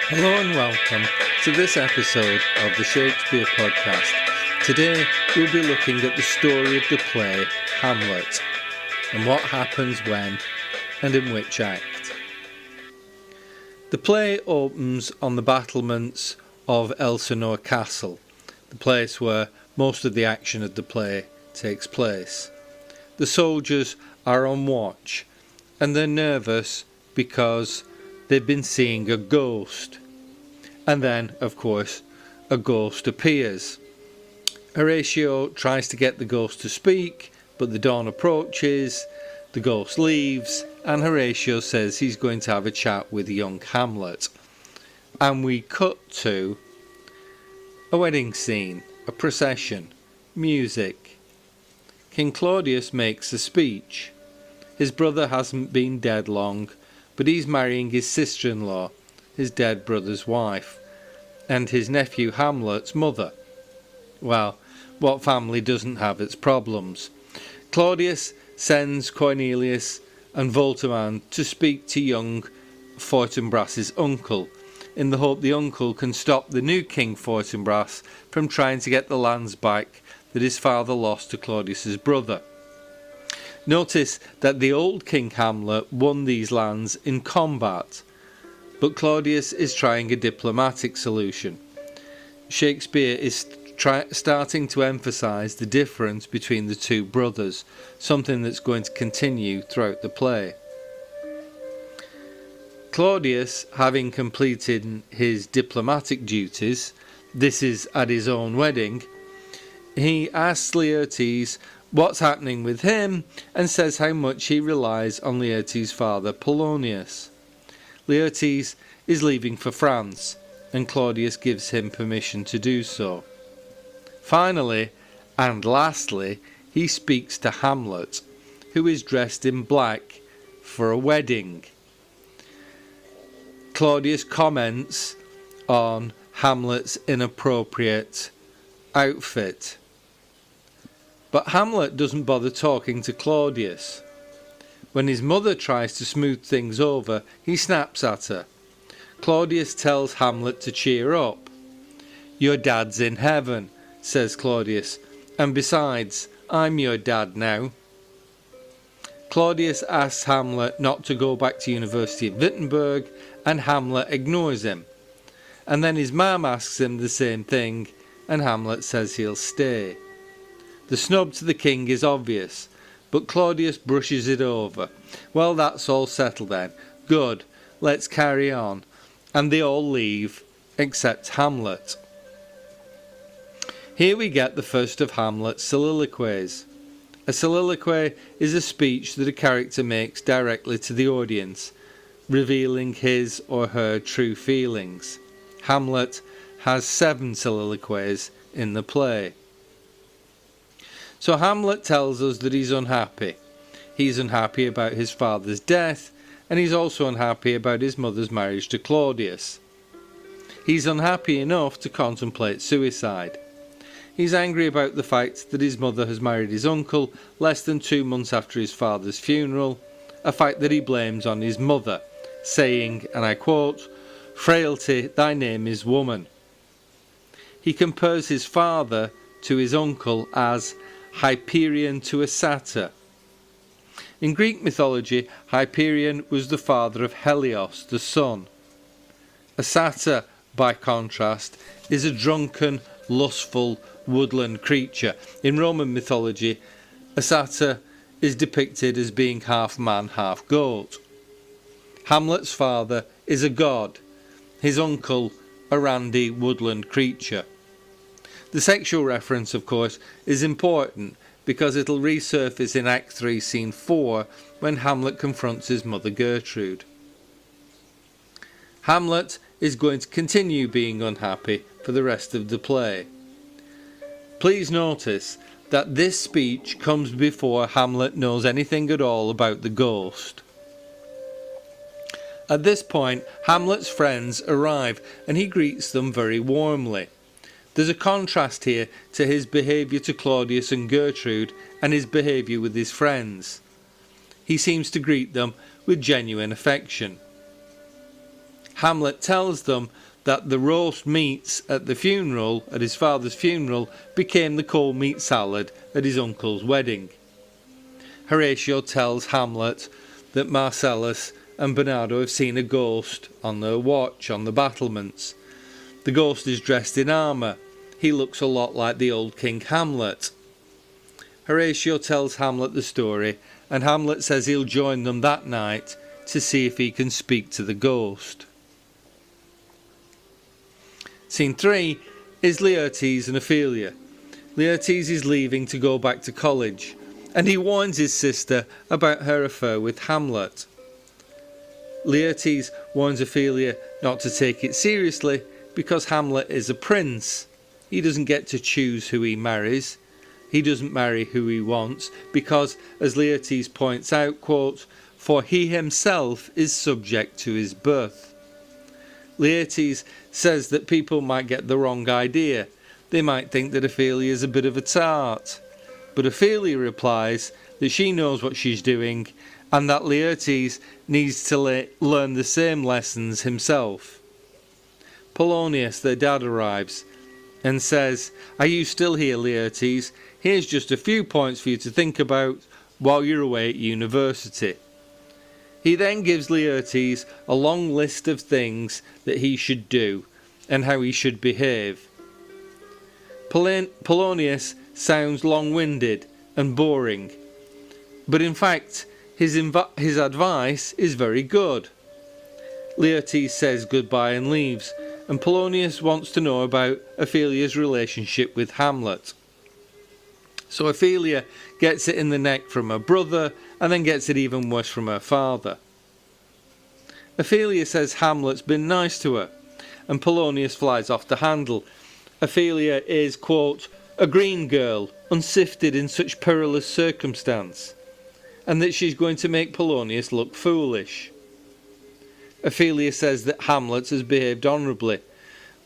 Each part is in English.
Hello and welcome to this episode of the Shakespeare podcast. Today we'll be looking at the story of the play Hamlet and what happens when and in which act. The play opens on the battlements of Elsinore Castle, the place where most of the action of the play takes place. The soldiers are on watch and they're nervous because they've been seeing a ghost. And then, of course, a ghost appears. Horatio tries to get the ghost to speak, but the dawn approaches, the ghost leaves, and Horatio says he's going to have a chat with young Hamlet. And we cut to a wedding scene, a procession, music. King Claudius makes a speech. His brother hasn't been dead long, but he's marrying his sister-in-law, his dead brother's wife, and his nephew Hamlet's mother. Well, what family doesn't have its problems? Claudius sends Cornelius and Voltimand to speak to young Fortinbras's uncle, in the hope the uncle can stop the new King Fortinbras from trying to get the lands back that his father lost to Claudius's brother. Notice that the old King Hamlet won these lands in combat, but Claudius is trying a diplomatic solution. Shakespeare is starting to emphasise the difference between the two brothers, something that's going to continue throughout the play. Claudius, having completed his diplomatic duties, this is at his own wedding, he asks Laertes what's happening with him and says how much he relies on Laertes' father Polonius. Laertes is leaving for France and Claudius gives him permission to do so. Finally, and lastly, he speaks to Hamlet, who is dressed in black for a wedding. Claudius comments on Hamlet's inappropriate outfit. But Hamlet doesn't bother talking to Claudius. When his mother tries to smooth things over, he snaps at her. Claudius tells Hamlet to cheer up. "Your dad's in heaven," says Claudius, "and besides, I'm your dad now." Claudius asks Hamlet not to go back to University of Wittenberg, and Hamlet ignores him. And then his mum asks him the same thing, and Hamlet says he'll stay. The snub to the king is obvious, but Claudius brushes it over. "Well, that's all settled then. Good, let's carry on." And they all leave, except Hamlet. Here we get the first of Hamlet's soliloquies. A soliloquy is a speech that a character makes directly to the audience, revealing his or her true feelings. Hamlet has 7 soliloquies in the play. So Hamlet tells us that he's unhappy. He's unhappy about his father's death, and he's also unhappy about his mother's marriage to Claudius. He's unhappy enough to contemplate suicide. He's angry about the fact that his mother has married his uncle less than 2 months after his father's funeral, a fact that he blames on his mother, saying, and I quote, "Frailty, thy name is woman." He compares his father to his uncle as Hyperion to a satyr. In Greek mythology, Hyperion was the father of Helios, the sun. A satyr, by contrast, is a drunken, lustful, woodland creature. In Roman mythology, a satyr is depicted as being half man, half goat. Hamlet's father is a god, his uncle a randy woodland creature. The sexual reference, of course, is important because it'll resurface in Act 3, Scene 4, when Hamlet confronts his mother Gertrude. Hamlet is going to continue being unhappy for the rest of the play. Please notice that this speech comes before Hamlet knows anything at all about the ghost. At this point, Hamlet's friends arrive and he greets them very warmly. There's a contrast here to his behaviour to Claudius and Gertrude and his behaviour with his friends. He seems to greet them with genuine affection. Hamlet tells them that the roast meats at his father's funeral, became the cold meat salad at his uncle's wedding. Horatio tells Hamlet that Marcellus and Bernardo have seen a ghost on their watch on the battlements. The ghost is dressed in armour. He looks a lot like the old King Hamlet. Horatio tells Hamlet the story, and Hamlet says he'll join them that night to see if he can speak to the ghost. Scene 3 is Laertes and Ophelia. Laertes is leaving to go back to college, and he warns his sister about her affair with Hamlet. Laertes warns Ophelia not to take it seriously because Hamlet is a prince. He doesn't get to choose who he marries. He doesn't marry who he wants because, as Laertes points out, quote, "For he himself is subject to his birth." Laertes says that people might get the wrong idea. They might think that Ophelia is a bit of a tart. But Ophelia replies that she knows what she's doing and that Laertes needs to learn the same lessons himself. Polonius, their dad, arrives and says, "Are you still here, Laertes? Here's just a few points for you to think about while you're away at university." He then gives Laertes a long list of things that he should do and how he should behave. Polonius sounds long-winded and boring, but in fact his advice is very good. Laertes says goodbye and leaves, and Polonius wants to know about Ophelia's relationship with Hamlet. So Ophelia gets it in the neck from her brother, and then gets it even worse from her father. Ophelia says Hamlet's been nice to her, and Polonius flies off the handle. Ophelia is, quote, "a green girl, unsifted in such perilous circumstance," and that she's going to make Polonius look foolish. Ophelia says that Hamlet has behaved honourably,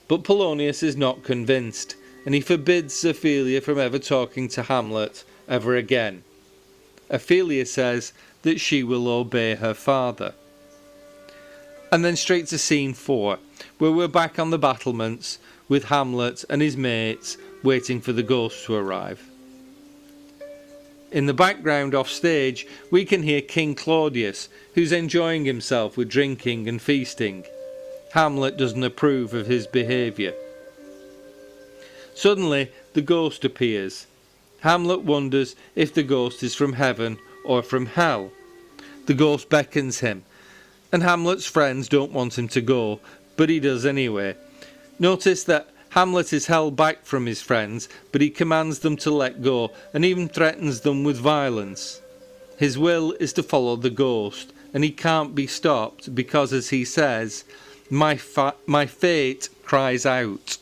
but Polonius is not convinced, and he forbids Ophelia from ever talking to Hamlet ever again. Ophelia says that she will obey her father. And then straight to scene 4, where we're back on the battlements with Hamlet and his mates waiting for the ghost to arrive. In the background off stage, we can hear King Claudius, who's enjoying himself with drinking and feasting. Hamlet doesn't approve of his behaviour. Suddenly, the ghost appears. Hamlet wonders if the ghost is from heaven or from hell. The ghost beckons him, and Hamlet's friends don't want him to go, but he does anyway. Notice that Hamlet is held back from his friends, but he commands them to let go and even threatens them with violence. His will is to follow the ghost, and he can't be stopped because, as he says, my fate cries out.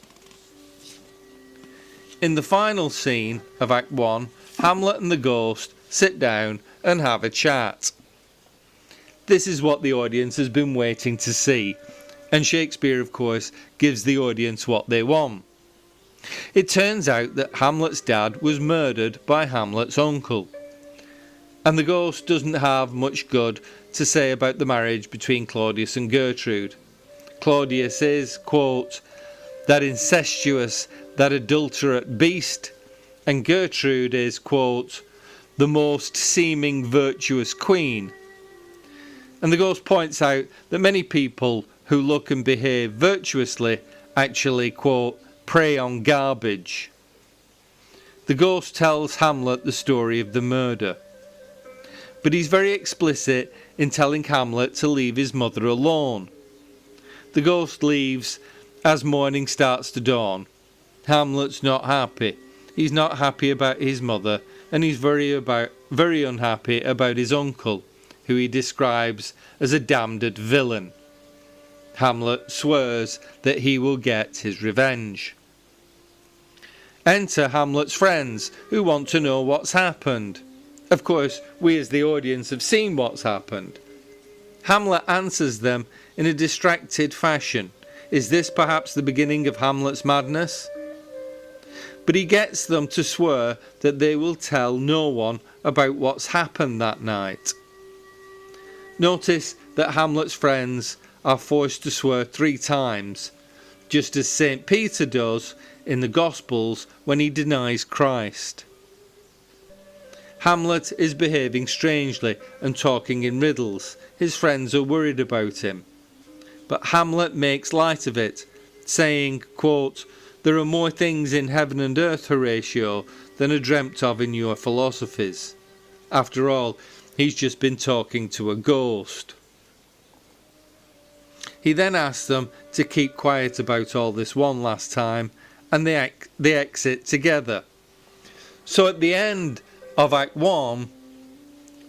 In the final scene of Act 1, Hamlet and the ghost sit down and have a chat. This is what the audience has been waiting to see, and Shakespeare, of course, gives the audience what they want. It turns out that Hamlet's dad was murdered by Hamlet's uncle, and the ghost doesn't have much good to say about the marriage between Claudius and Gertrude. Claudius is, quote, "that incestuous, that adulterate beast," and Gertrude is, quote, "the most seeming virtuous queen." And the ghost points out that many people who look and behave virtuously actually, quote, "prey on garbage." The ghost tells Hamlet the story of the murder, but he's very explicit in telling Hamlet to leave his mother alone. The ghost leaves as morning starts to dawn. Hamlet's not happy. He's not happy about his mother, and he's very unhappy about his uncle, who he describes as a damned villain. Hamlet swears that he will get his revenge. Enter Hamlet's friends, who want to know what's happened. Of course, we as the audience have seen what's happened. Hamlet answers them in a distracted fashion. Is this perhaps the beginning of Hamlet's madness? But he gets them to swear that they will tell no one about what's happened that night. Notice that Hamlet's friends are forced to swear 3 times, just as St. Peter does in the Gospels when he denies Christ. Hamlet is behaving strangely and talking in riddles. His friends are worried about him. But Hamlet makes light of it, saying, quote, "There are more things in heaven and earth, Horatio, than are dreamt of in your philosophies." After all, he's just been talking to a ghost. He then asks them to keep quiet about all this one last time, and they exit together. So at the end of Act 1,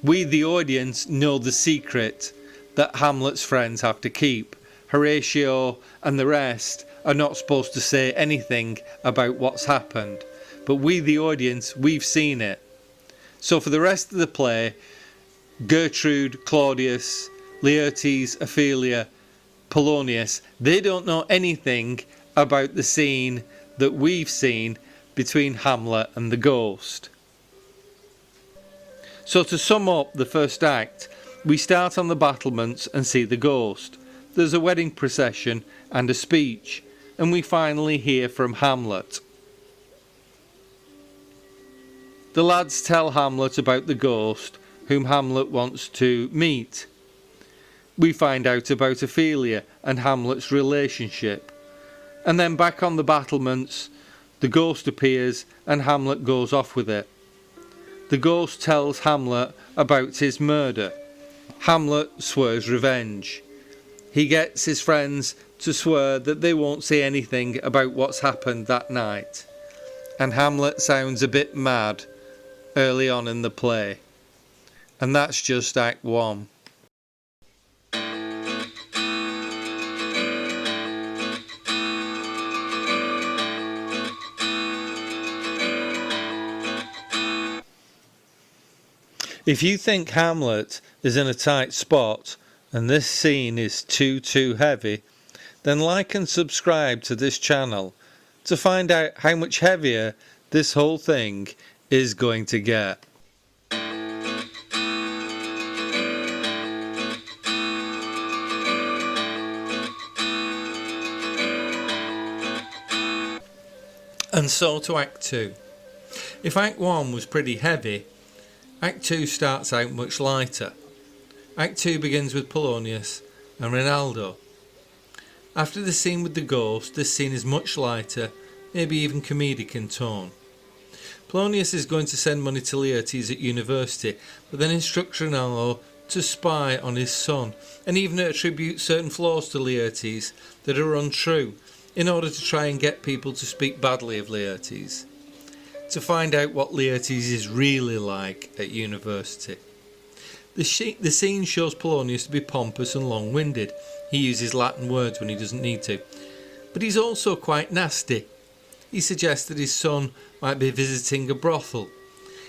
we the audience know the secret that Hamlet's friends have to keep. Horatio and the rest are not supposed to say anything about what's happened, but we the audience, we've seen it. So for the rest of the play, Gertrude, Claudius, Laertes, Ophelia, Polonius, they don't know anything about the scene that we've seen between Hamlet and the ghost. So to sum up the first act, we start on the battlements and see the ghost. There's a wedding procession and a speech, and we finally hear from Hamlet. The lads tell Hamlet about the ghost, whom Hamlet wants to meet. We find out about Ophelia and Hamlet's relationship. And then back on the battlements, the ghost appears and Hamlet goes off with it. The ghost tells Hamlet about his murder. Hamlet swears revenge. He gets his friends to swear that they won't say anything about what's happened that night. And Hamlet sounds a bit mad early on in the play. And that's just Act 1. If you think Hamlet is in a tight spot and this scene is too heavy, then like and subscribe to this channel to find out how much heavier this whole thing is going to get. And so to Act 2. If Act 1 was pretty heavy, Act 2 starts out much lighter. Act 2 begins with Polonius and Rinaldo. After the scene with the ghost, this scene is much lighter, maybe even comedic in tone. Polonius is going to send money to Laertes at university, but then instructs Rinaldo to spy on his son, and even attribute certain flaws to Laertes that are untrue, in order to try and get people to speak badly of Laertes, to find out what Laertes is really like at university. The scene shows Polonius to be pompous and long-winded. He uses Latin words when he doesn't need to. But he's also quite nasty. He suggests that his son might be visiting a brothel.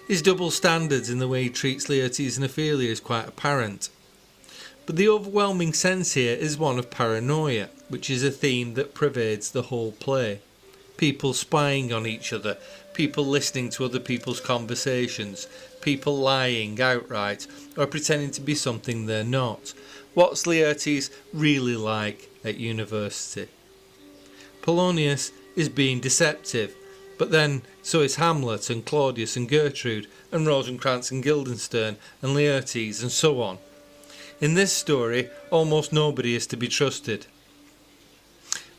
His double standards in the way he treats Laertes and Ophelia is quite apparent. But the overwhelming sense here is one of paranoia, which is a theme that pervades the whole play. People spying on each other, people listening to other people's conversations, people lying outright or pretending to be something they're not. What's Laertes really like at university? Polonius is being deceptive, but then so is Hamlet and Claudius and Gertrude and Rosencrantz and Guildenstern and Laertes and so on. In this story, almost nobody is to be trusted.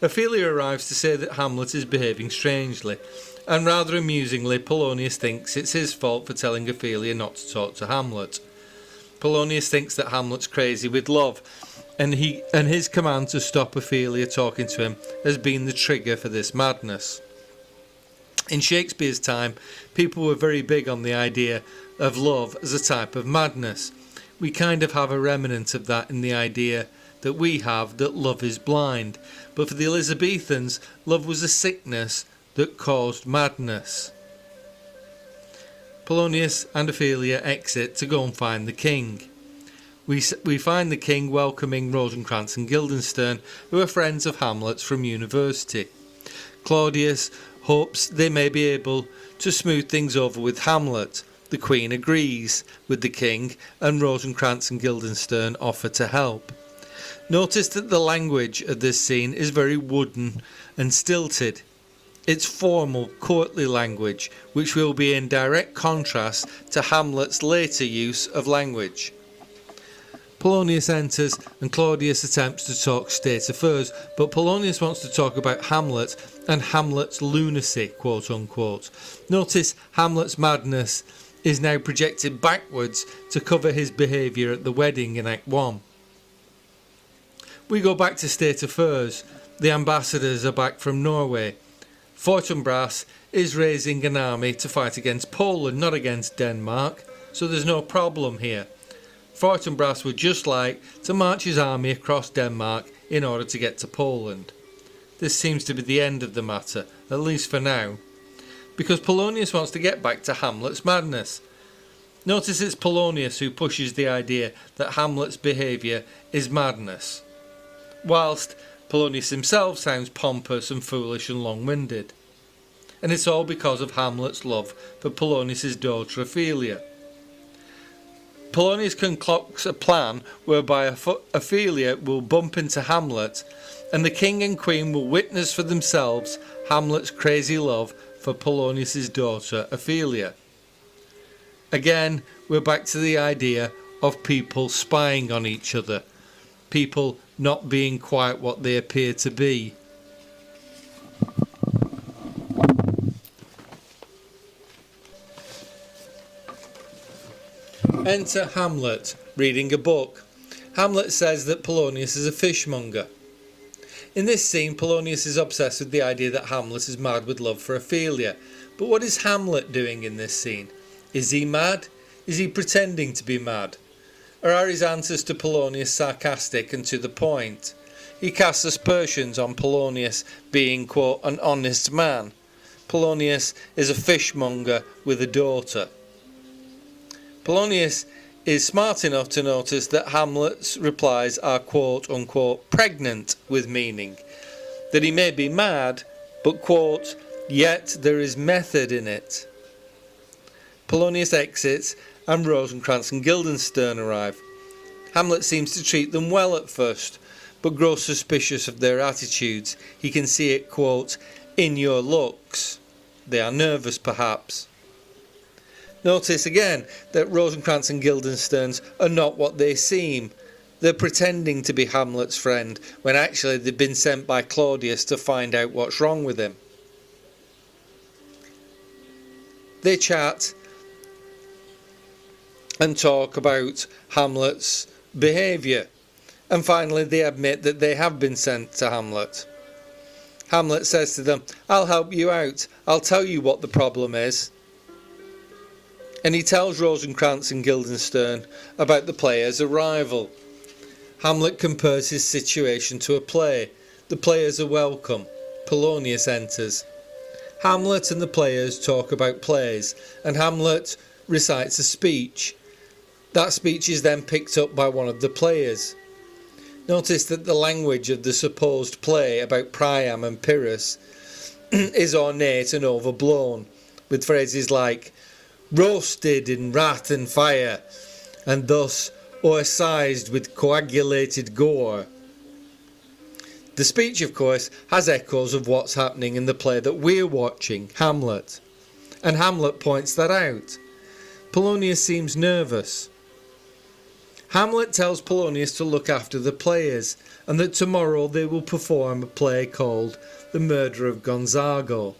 Ophelia arrives to say that Hamlet is behaving strangely, and rather amusingly Polonius thinks it's his fault for telling Ophelia not to talk to Hamlet. Polonius thinks that Hamlet's crazy with love, and his command to stop Ophelia talking to him has been the trigger for this madness. In Shakespeare's time, people were very big on the idea of love as a type of madness. We kind of have a remnant of that in the idea that we have that love is blind, but for the Elizabethans, love was a sickness that caused madness. Polonius and Ophelia exit to go and find the king. We find the king welcoming Rosencrantz and Guildenstern, who are friends of Hamlet's from university. Claudius hopes they may be able to smooth things over with Hamlet. The Queen agrees with the king, and Rosencrantz and Guildenstern offer to help. Notice that the language of this scene is very wooden and stilted. It's formal, courtly language, which will be in direct contrast to Hamlet's later use of language. Polonius enters and Claudius attempts to talk state affairs, but Polonius wants to talk about Hamlet and Hamlet's lunacy, quote unquote. Notice Hamlet's madness is now projected backwards to cover his behaviour at the wedding in Act 1. We go back to state affairs. The ambassadors are back from Norway. Fortinbras is raising an army to fight against Poland, not against Denmark, so there's no problem here. Fortinbras would just like to march his army across Denmark in order to get to Poland. This seems to be the end of the matter, at least for now, because Polonius wants to get back to Hamlet's madness. Notice it's Polonius who pushes the idea that Hamlet's behaviour is madness, whilst Polonius himself sounds pompous and foolish and long-winded. And it's all because of Hamlet's love for Polonius' daughter Ophelia. Polonius concocts a plan whereby Ophelia will bump into Hamlet, and the king and queen will witness for themselves Hamlet's crazy love for Polonius' daughter Ophelia. Again, we're back to the idea of people spying on each other, people not being quite what they appear to be. Enter Hamlet, reading a book. Hamlet says that Polonius is a fishmonger. In this scene, Polonius is obsessed with the idea that Hamlet is mad with love for Ophelia. But what is Hamlet doing in this scene? Is he mad? Is he pretending to be mad? Or are his answers to Polonius sarcastic and to the point? He casts aspersions on Polonius being, quote, an honest man. Polonius is a fishmonger with a daughter. Polonius is smart enough to notice that Hamlet's replies are, quote unquote, pregnant with meaning. That he may be mad, but, quote, yet there is method in it. Polonius exits and Rosencrantz and Guildenstern arrive. Hamlet seems to treat them well at first, but grows suspicious of their attitudes. He can see it, quote, in your looks. They are nervous, perhaps. Notice again that Rosencrantz and Guildensterns are not what they seem. They're pretending to be Hamlet's friend when actually they've been sent by Claudius to find out what's wrong with him. They chat and talk about Hamlet's behaviour, and finally they admit that they have been sent to Hamlet. Hamlet says to them, I'll help you out, I'll tell you what the problem is. And he tells Rosencrantz and Guildenstern about the player's arrival. Hamlet compares his situation to a play. The players are welcome. Polonius enters. Hamlet and the players talk about plays, and Hamlet recites a speech. That speech is then picked up by one of the players. Notice that the language of the supposed play about Priam and Pyrrhus is ornate and overblown, with phrases like roasted in wrath and fire, and thus o'ersized with coagulated gore. The speech, of course, has echoes of what's happening in the play that we're watching, Hamlet, and Hamlet points that out. Polonius seems nervous. Hamlet tells Polonius to look after the players, and that tomorrow they will perform a play called The Murder of Gonzago.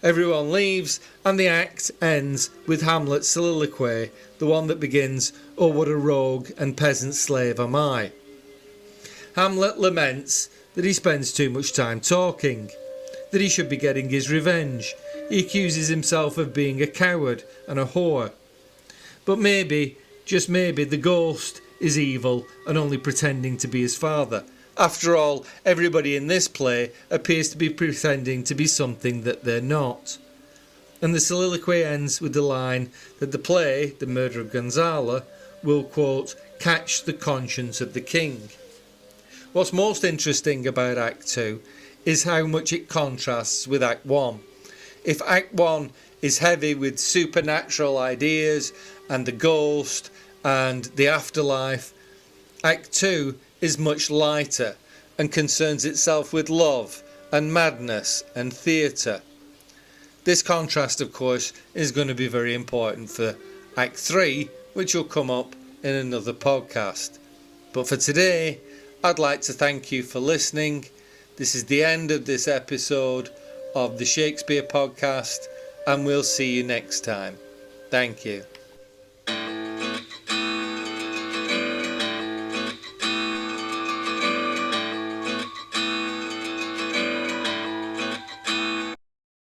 Everyone leaves, and the act ends with Hamlet's soliloquy, the one that begins, "Oh, what a rogue and peasant slave am I." Hamlet laments that he spends too much time talking, that he should be getting his revenge. He accuses himself of being a coward and a whore. But maybe, just maybe, the ghost is evil and only pretending to be his father. After all, everybody in this play appears to be pretending to be something that they're not. And the soliloquy ends with the line that the play, The Murder of Gonzalo, will, quote, catch the conscience of the king. What's most interesting about Act 2 is how much it contrasts with Act 1. If Act 1 is heavy with supernatural ideas and the ghost and the afterlife, Act 2 is much lighter and concerns itself with love and madness and theatre. This contrast, of course, is going to be very important for Act 3, which will come up in another podcast. But for today, I'd like to thank you for listening. This is the end of this episode of the Shakespeare podcast, and we'll see you next time. Thank you.